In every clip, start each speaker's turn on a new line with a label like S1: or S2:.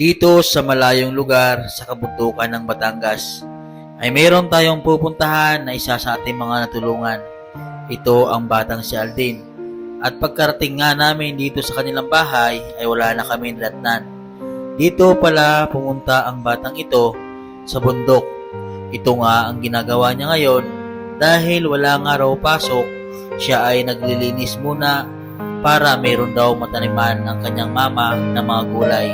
S1: Dito sa malayong lugar sa kabundukan ng Batangas ay mayroon tayong pupuntahan na isa sa ating mga natulungan. Ito ang batang si Aldin. At pagkarating nga namin dito sa kanilang bahay ay wala na kami nilatnan. Dito pala pumunta ang batang ito sa bundok. Ito nga ang ginagawa niya ngayon dahil wala nga raw pasok, siya ay naglilinis muna para mayroon daw mataniman ang kanyang mama na mga gulay.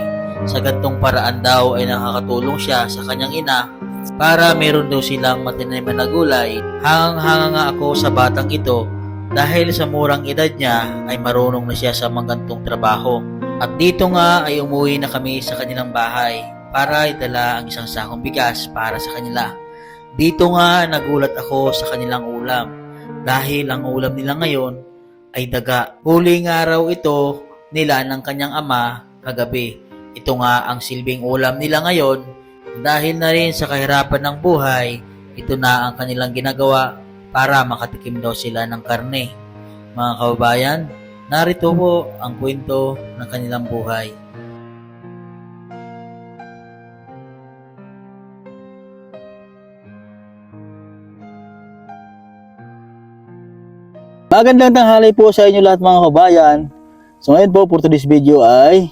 S1: Sa gantong paraan daw ay nakakatulong siya sa kanyang ina para mayroon daw silang mataniman na gulay. Hangang-hanga nga ako sa batang ito dahil sa murang edad niya ay marunong na siya sa mga gantong trabaho. At dito nga ay umuwi na kami sa kanilang bahay para idala ang isang sakong bigas para sa kanila. Dito nga nagulat ako sa kanilang ulam dahil ang ulam nila ngayon ay daga. Huling araw ito nila ng kanyang ama kagabi. Ito nga ang silbing ulam nila ngayon dahil na rin sa kahirapan ng buhay, ito na ang kanilang ginagawa para makatikim daw sila ng karne. Mga kababayan, narito po ang kwento ng kanilang buhay.
S2: Magandang tanghali po sa inyo lahat mga kabayan. So ngayon po for today's video ay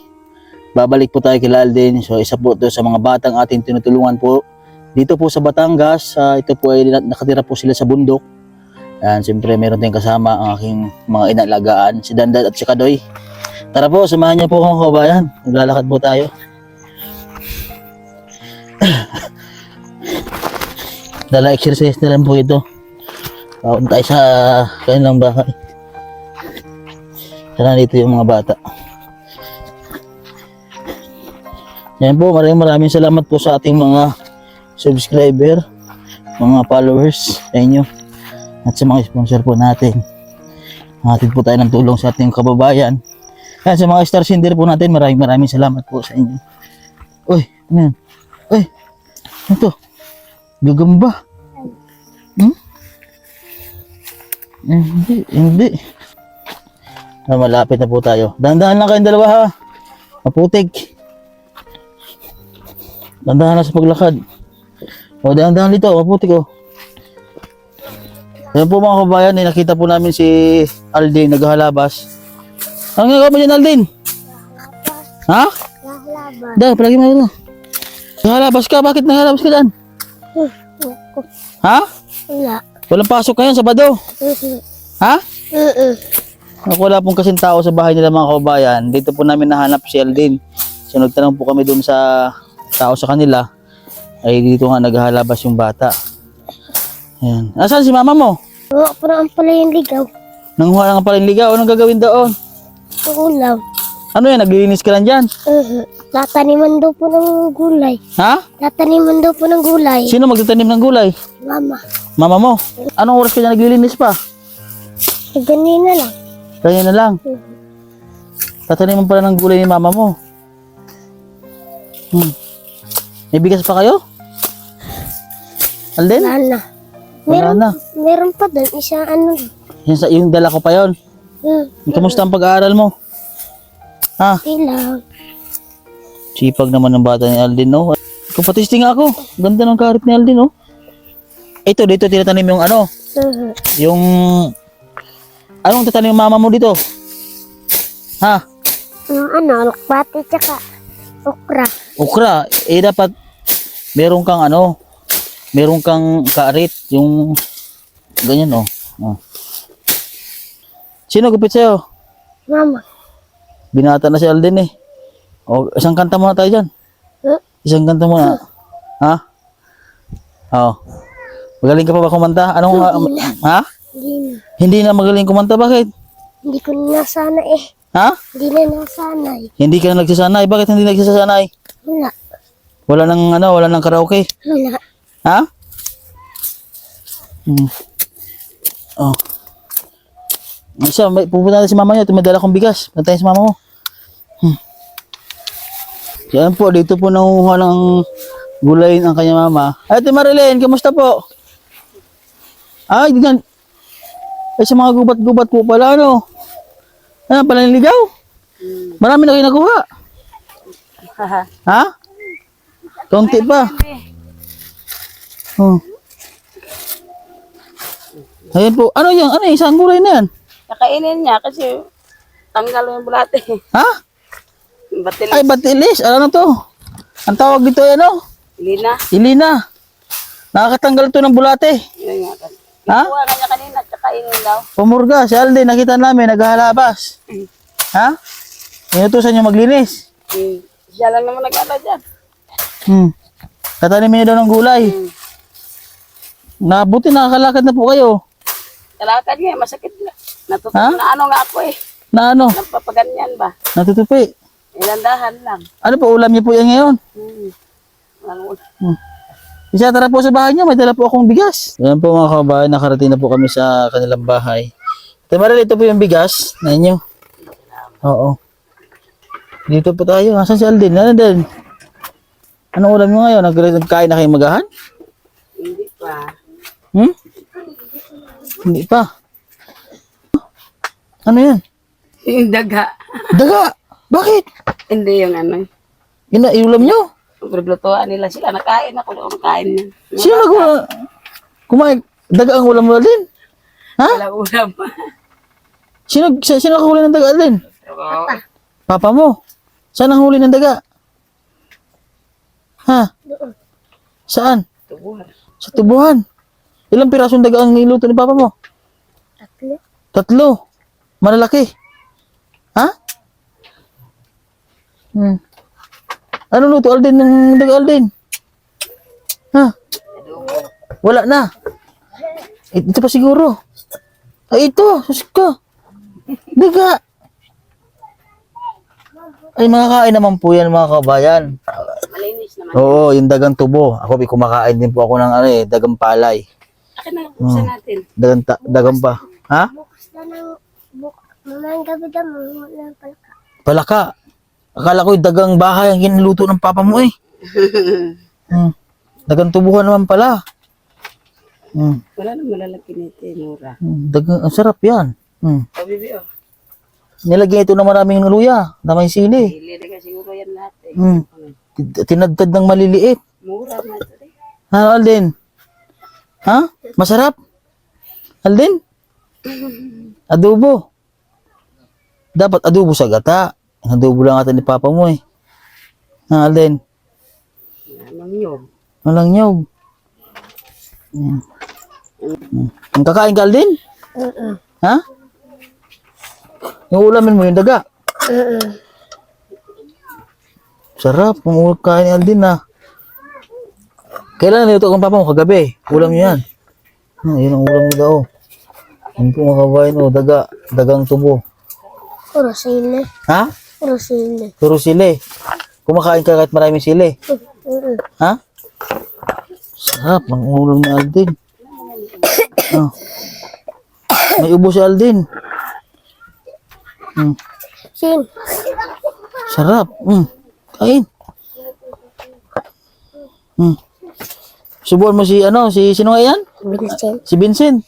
S2: babalik po tayo kay Aldin. So isa po ito sa mga batang ating tinutulungan po dito po sa Batangas. Ito po ay nakatira po sila sa bundok. Yan, siyempre meron tayong kasama ang aking mga inalagaan, si Dandan at si Kadoy. Tara po, samahan niyo po mga kabayan. Maglalakad po tayo. Dala exercise na lang po ito. Paun tayo sa kanilang bahay. Sana dito yung mga bata. Yan po, maraming salamat po sa ating mga subscriber, mga followers sa inyo, at sa mga sponsor po natin. Hatid po tayo ng tulong sa ating kababayan. Yan, sa mga star sender po natin, maraming salamat po sa inyo. Uy, ano yan? Uy, ano to? Gagamba. Hindi. Malapit na po tayo. Dahan-dahan lang kayong dalawa ha. Maputik. Dahan-dahan lang sa paglakad. O, dahan-dahan dito. Maputik o. Ayan po mga kabayan, nakita po namin si Aldin naghahalabas. Ano nga ba dyan, Aldin? Ha? Naghalabas. Dah, palagi mo ito. Naghalabas ka? Bakit naghalabas ka dyan? Ha?
S3: Wala.
S2: Walang pasok ngayon, Sabado? Ha? Wala pong kasing tao sa bahay nila mga kabayan. Dito po namin nahanap si Aldin. So nagtanong po kami doon sa tao sa kanila. Ay dito nga naghahalabas yung bata. Ayan. Asan si mama mo?
S3: Wala pa naman pala yung ligaw.
S2: Nanguha na nga pala yung ligaw. Anong gagawin doon?
S3: Ulam.
S2: Ano yan? Naglilinis ka lang dyan?
S3: Tataniman daw po ng gulay.
S2: Ha?
S3: Tataniman daw po ng gulay.
S2: Sino magtatanim ng gulay?
S3: Mama.
S2: Mama mo? Anong oras ka dyan naglilinis pa?
S3: Ganina lang.
S2: Kanya na lang. Tataniman pala ng gulay ni mama mo. May bigas pa kayo? Aldin?
S3: Wala na.
S2: Wala na.
S3: Meron pa doon. Isang ano.
S2: Yung dala ko pa yun. Kamusta ang pag-aaral mo? Ha?
S3: Ilang.
S2: Sipag naman ng bata ni Aldin, no? Kapatesting ako. Ganda ng karit ni Aldin, no? Ito, dito tinatanim yung ano? Yung... Anong tatanim yung mama mo dito? Ha?
S3: Yung ano, lukbati tsaka okra.
S2: Okra. Eh, dapat meron kang ano? Meron kang karit. Yung... Ganyan, oh. Sino gupit sa'yo?
S3: Mama.
S2: Binata na si Aldin, eh. O, isang kanta muna tayo dyan. Isang kanta muna. Ha? Oo. Magaling ka pa ba kumanta? Anong... ha? Hindi na magaling kumanta, bakit?
S3: Hindi ko na nasanay eh.
S2: Ha?
S3: Hindi na nasanay.
S2: Hindi ka na nagsasanay. Bakit hindi nagsasanay?
S3: Wala.
S2: Wala nang ano, wala nang karaoke.
S3: Wala.
S2: Ha? Oh. Isa, pupunta natin si mama niyo. Tumadala kong bigas. Punta tayo si mama mo. Yan po, dito po nanguha ng gulay ang kanya mama. Ay, Ate Marilyn, kamusta po? Ay, diyan. Ay, sa mga gubat-gubat po pala, ano? Ano, pala niligaw? Marami na kayo nakuha. Ha? Kaunti pa. Oh. Ayan po. Ano yan? Ano yung isang gulay na yan?
S4: Nakainin niya kasi tanggal yung bulate.
S2: Ha?
S4: Batil.
S2: Ay, batilis. Ano na to? Ang tawag dito ay ano?
S4: Lina.
S2: Ilina. Nakakatanggal to ng bulate.
S4: Yun nga.
S2: Ha?
S4: Kuha na niya kanina at kainin daw.
S2: Pumurga. Si Alden, nakita namin, naghahalabas. Ha? Inutusan niyo maglinis.
S4: Siya lang naman nag-ala dyan.
S2: Tatanimin niyo daw ng gulay. Nabuti, nakakalakad na po kayo.
S4: Kalakad nga, masakit na.
S2: Ha?
S4: Na ano nga ako eh.
S2: Na ano?
S4: Napapaganyan ba?
S2: Natutupi.
S4: Ilandahan lang.
S2: Ano po, ulam niyo po yan ngayon?
S4: Ano,
S2: Isa, tara po sa bahay niya. May dala po akong bigas. Yan po mga kabahay, nakarating na po kami sa kanilang bahay. Tamaril, ito po yung bigas na inyo. Oo. Dito po tayo. Asan si Alden? Ano din? Anong ulam nyo ngayon? Nagkain na kayong magahan?
S4: hindi pa.
S2: Hindi pa. Ano yan?
S4: Yung daga.
S2: Daga! Bakit?
S4: Hindi yung ano.
S2: Iulam nyo?
S4: Priblutuan nila sila. Nakain ako. Nakain niya.
S2: Sino kumain? Daga ang ulam mo din? Ha?
S4: Wala ulam.
S2: Sino nakahuli ng daga din? Papa mo? Saan ang huli ng daga? Ha? Saan?
S4: Tubuhan.
S2: Sa tubuhan. Ilang pirasong daga ang niluto ni papa mo? 3. Malalaki. Ha? Ano luto Alden ng daga Alden? Ha? Wala na. Ito pa siguro. Ay ito, sus ko. Daga. Ay makakain naman po yan mga kabayan.
S4: Malinis naman.
S2: Oo, yung dagang tubo. Ako kumakain din po ako ng dagang palay.
S4: Akin na, buksan natin.
S2: Dagang pa. Ha?
S3: Bukas na ng mamayang gabi daw, mga palaka.
S2: Palaka. Akala ko yung dagang bahay ang ginluto ng papa mo eh. Dagang tubuhan naman pala.
S4: Wala nang malalaki nito. Mura.
S2: Dagang, ang sarap yan.
S4: O, bibi, oh.
S2: Nilagyan ito ng maraming luya. Damay sili.
S4: Pili na siguro yan lahat eh.
S2: Tinadtad ng maliliit.
S4: Mura na ito eh.
S2: Ha, Alden? Ha? Masarap? Alden? Adobo. Dapat adobo sa gata. Adobo lang ata ni papa mo eh. Ha, Alden?
S4: Anong nyog?
S2: Walang nyog. Ang kakain ka, Alden? Ha? Yung ulamin mo yung daga. Sarap. Kung kain ni Alden na. Kailan nito ang papa mo? Kagabi. Ulam niyo yan. Yun ang ulam niyo daw. Yung po mga kabayan o, dagang tubo.
S3: Puro sili.
S2: Ha?
S3: Puro sili.
S2: Puro sili. Kumakain ka kahit maraming sili. Ha? Sarap ang ulam ni Alden. Oh. May ubo si Alden.
S3: Sin.
S2: Sarap. Kain. Subuhan mo si sino nga yan?
S3: Vincent.
S2: Si Vincent.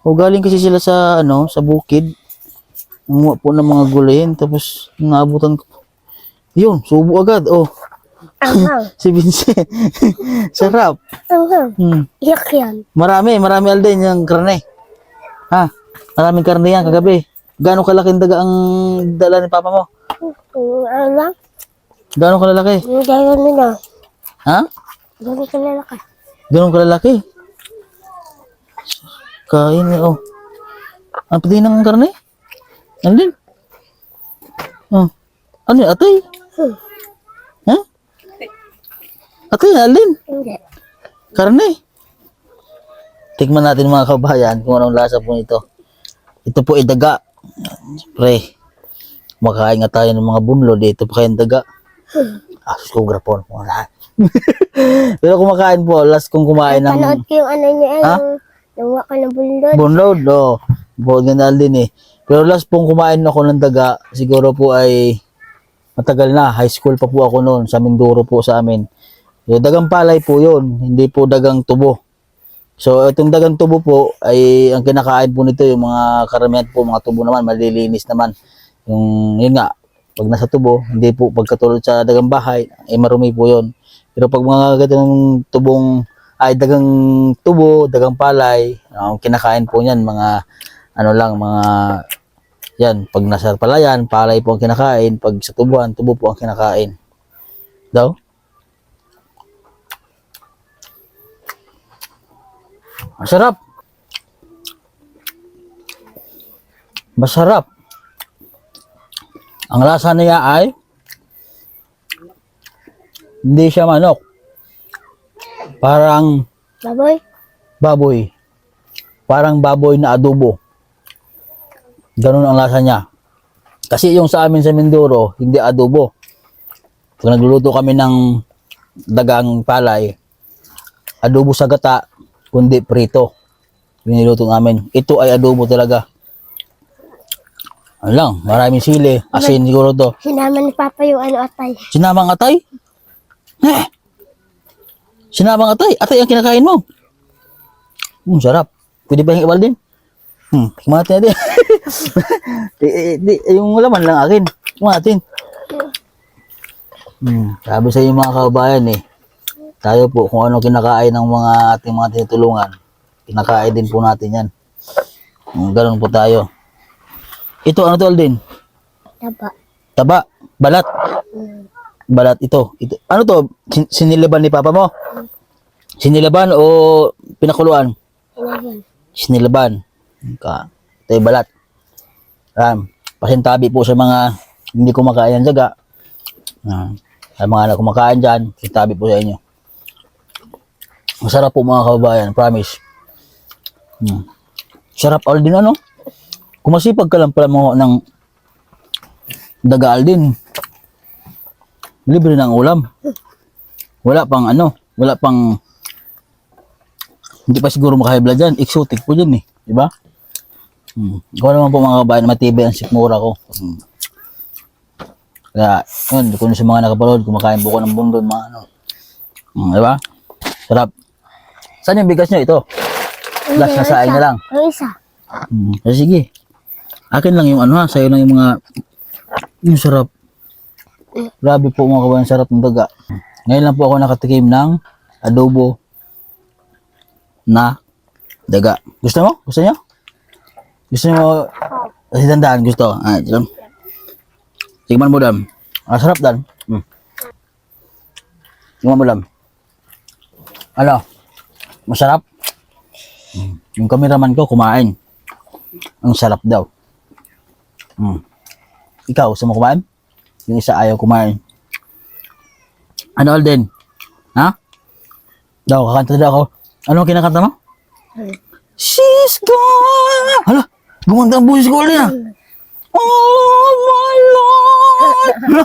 S2: O galing kasi sila sa sa bukid. Umuha po ng mga gulayin tapos naabutan ko. Yun, subo agad. Oh.
S3: Anghang.
S2: Si Vincent. Sarap.
S3: Anghang. Iyak yan.
S2: Marami Alden yung karne. Ha? Maraming karne yan kagabi. Gaano kalaking daga ang dala ni papa mo?
S3: Ano lang?
S2: Gaano kalalaki?
S3: Yung gano'n nila.
S2: Ha?
S3: Gano'n kalala ka.
S2: Gaano kalalaki? Kain oh. Ang pati ng karne? Alden? Oh. Ano yun? Atay? Ha? Atay, Alden?
S3: Hindi.
S2: Karne? Tikman natin mga kabayan kung anong lasa po nito. Ito po ay daga. Siyempre, makain nga tayo ng mga bunlod. Ito pa kayong daga. Sugar po. Pero kumakain po. Last kong kumain ng
S3: Panood ko yung ano niya,
S2: Ha?
S3: yung nawa ka ng bundod.
S2: bunlod. Oh. Buod nga din eh. Pero last pong kumain ako ng daga, siguro po ay matagal na. High school pa po ako noon. Sa Mindoro po sa amin. So, dagang palay po yun. Hindi po dagang tubo. So, itong dagang tubo po ay ang kinakain po nito yung mga karamihan po, mga tubo naman, malilinis naman. Yun nga, Pag nasa tubo, hindi po pagkatulad sa dagang bahay, marumi po yun. Pero pag mga ganitong tubong, ay dagang tubo, dagang palay, kinakain po niyan, mga ano lang, mga yan, pag nasa palayan, palay po ang kinakain, pag sa tubuan, tubo po ang kinakain. Daw? Masarap. Masarap. Ang lasa niya ay hindi siya manok. Parang
S3: Baboy.
S2: baboy. Parang baboy na adobo. Ganun ang lasa niya. Kasi yung sa amin sa Mindoro, hindi adobo. Pag nagluluto kami ng dagang palay, adobo sa gata, kundi prito. Yung niluto namin. Ito ay adobo talaga. Ano lang, maraming sili. Asin siguro to.
S3: Sinama ni Papa yung ano atay.
S2: Sinamang atay? Eh! Sinamang atay? Atay ang kinakain mo. Sarap. Pwede ba yung ibal din? Tingnan natin. Yung laman lang akin. Tingnan natin. Sabi sa inyo mga kababayan tayo po kung ano kinakain ng mga ating mga tinutulungan. Kinakain din po natin yan. Ganun po tayo. Ito ano to Aldin?
S3: Taba.
S2: Taba. Balat. Balat ito. Ano to? Sinilaban ni Papa mo? Sinilaban o pinakuluan?
S3: Sinaban.
S2: Sinilaban. Ito yung balat. Pasintabi po sa mga hindi kumakain ng daga. Sa mga na kumakain dyan, pasintabi po sa inyo. Masarap po mga kababayan, promise. Sarap Aldin ano? Kung masipag ka lang pala mo ng daga Aldin, libre ng ulam. Wala pang hindi pa siguro makahibla dyan. Exotic po dyan diba? Ikaw naman po mga kabayan, matibay ang sikmura ko. Kaya, yun, kung sa mga nakapanood, kumakain po ko ng bundon, mga ano. Diba? Sarap. Saan yung bigas nyo? Ito. Last na saing na lang.
S3: Ang isa.
S2: Sige. Akin lang yung ano sa'yo lang yung mga, yung sarap. Grabe po mga kabayan, sarap ng daga. Ngayon lang po ako nakatikim ng adobo na daga. Gusto mo? Gusto nyo? Gusto nyo? Kasi dandaan gusto. Diyan. Tingnan mo dam. Sarap dan. Tingnan mo dam. Ano? Masarap? Yung cameraman ko kumain. Ang sarap daw. Ikaw, gusto mo kumain? Yung isa ayaw kumain. Ano Alden? Ha? Daw, kakanta daw ako. Ano ang kinakanta mo? She's gone! Hala, gumanda ang busis ko ulit Oh my Lord! Hala!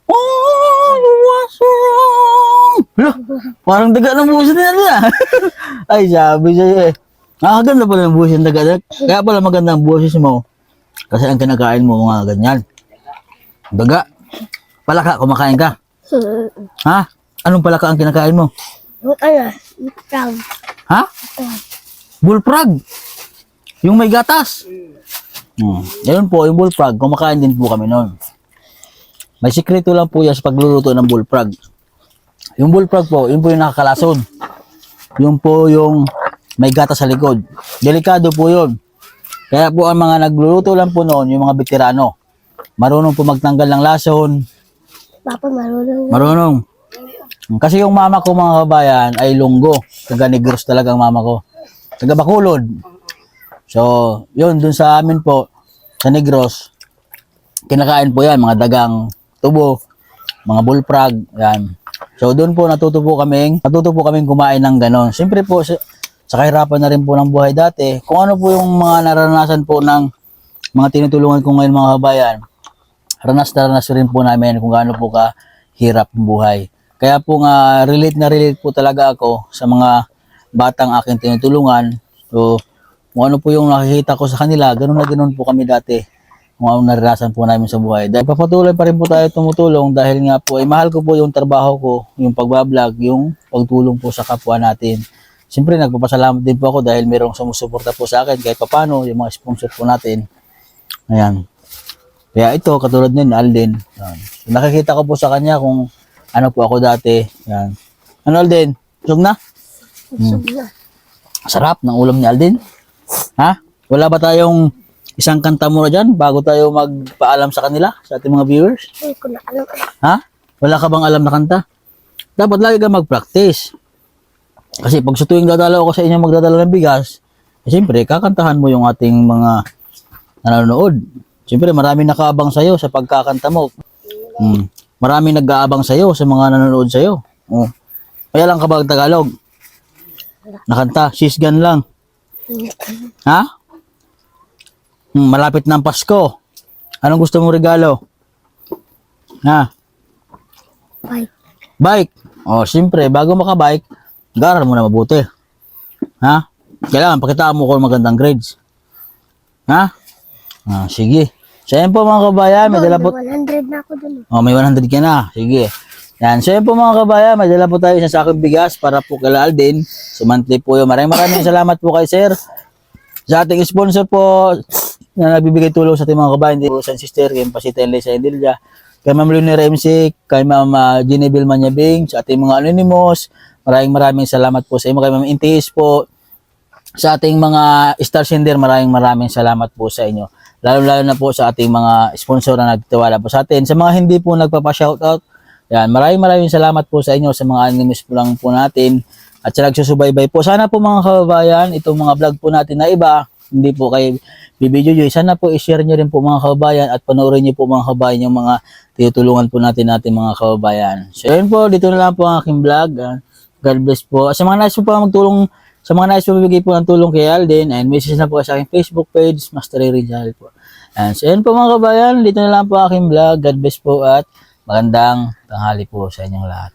S2: Oh, what's wrong? Hala, parang daga ng busis nila. Ay, sabi sa'yo ganda pala ng busis ng daga. Kaya pala maganda ang busis mo. Kasi ang kinakain mo mga ganyan. Daga. Palaka, kumakain ka. Ha? Anong palaka ang kinakain mo?
S3: Ano? Frog.
S2: Ha? Bullfrog. Yung may gatas. Ayun po, yung bullfrog. Kumakain din po kami noon. May sikreto lang po yan sa pagluluto ng bullfrog. Yung bullfrog po, yun po yung nakakalason. Yun po yung may gatas sa likod. Delikado po yun. Kaya po ang mga nagluluto lang po noon, yung mga veterano. Marunong po magtanggal ng lason.
S3: Papa, marunong.
S2: Marunong. Kasi yung mama ko mga kabayan ay Lunggo. Taga Negros talaga ang mama ko. Taga Bacolod. So, yun, dun sa amin po, sa Negros, kinakain po yan, mga dagang tubo, mga bullfrog, yan. So, dun po natuto po kaming kumain ng ganon. Siyempre po, sa kahirapan na rin po ng buhay dati, kung ano po yung mga naranasan po ng mga tinutulungan ko ngayon mga kabayan, ranas na ranas rin po namin kung gaano po kahirap ang buhay. Kaya po nga, relate na relate po talaga ako sa mga batang aking tinutulungan. So, kung ano po yung nakikita ko sa kanila, ganoon na ganoon po kami dati. Kung ano naranasan po namin sa buhay. Dahil papatuloy pa rin po tayo tumutulong dahil nga po, mahal ko po yung trabaho ko, yung pagbablog, yung pagtulong po sa kapwa natin. Siyempre, nagpapasalamat din po ako dahil mayroong sumusuporta po sa akin kahit papano, yung mga sponsor po natin. Ayan. Kaya ito, katulad nun, Alden. Yan. So, nakikita ko po sa kanya kung ano po ako dati. Yan. Ano, Alden? Busog na?
S3: Busog na.
S2: Sarap ng ulam ni Alden. Ha? Wala ba tayong isang kanta muna dyan bago tayo magpaalam sa kanila, sa ating mga viewers?
S3: Hindi ko na alam.
S2: Ha? Wala ka bang alam na kanta? Dapat lagi ka mag-practice. Kasi pag sa tuwing dadalaw ako sa inyo magdadala ng bigas, siyempre, kakantahan mo yung ating mga nanonood. Siyempre, marami nakaabang sa'yo sa pagkakanta mo. Marami nag-aabang sa'yo sa mga nanonood sa'yo. Kaya lang ka ba Tagalog? Nakanta, sisgan lang. Ha? Malapit na ang Pasko. Anong gusto mong regalo? Ha?
S3: Bye.
S2: Bike. Siyempre, bago makabike, mag-aral mo na mabuti. Ha? Kailangan, pakitaan mo ko magandang grades. Ha? Sige. So, yan po mga kabayan, may dala po...
S3: 100 na ako dun.
S2: May 100 ka na. Sige. Yan. So, yan po mga kabayan, may dala po tayo isang sakong bigas para po kay Alden. So, monthly po yun. Maraming salamat po kay Sir. Sa ating sponsor po na nagbibigay tulong sa ating mga kabayan, San Sister, kay Pasita and Lisa Endilja, kay Ma'am Leonera MC, kay Ma'am Ginebel Manyabing, sa ating mga anonymous. Maraming salamat po sa inyo. Kay Ma'am Intis po, sa ating mga star sender, maraming salamat po sa inyo. Lalo na po sa ating mga sponsor na nagtiwala po sa atin. Sa mga hindi po nagpapa-shoutout, yan, maraming salamat po sa inyo, sa mga anonymous po lang po natin at sa nagsusubaybay po. Sana po mga kababayan, itong mga vlog po natin na iba, hindi po kay Bibi Jojoy, sana po i-share nyo rin po mga kababayan at panoorin nyo po mga kababayan yung mga tinutulungan po natin mga kababayan. So yun po, dito na lang po ang aking vlog. God bless po. Sa mga nais po magtulong, sa mga nais po bibigay po ng tulong kay Alden, and message na po sa aking Facebook page, Master Rizal po. And so yun po mga kababayan, dito na lang po ang aking vlog. God bless po at magandang tanghali po sa inyong lahat.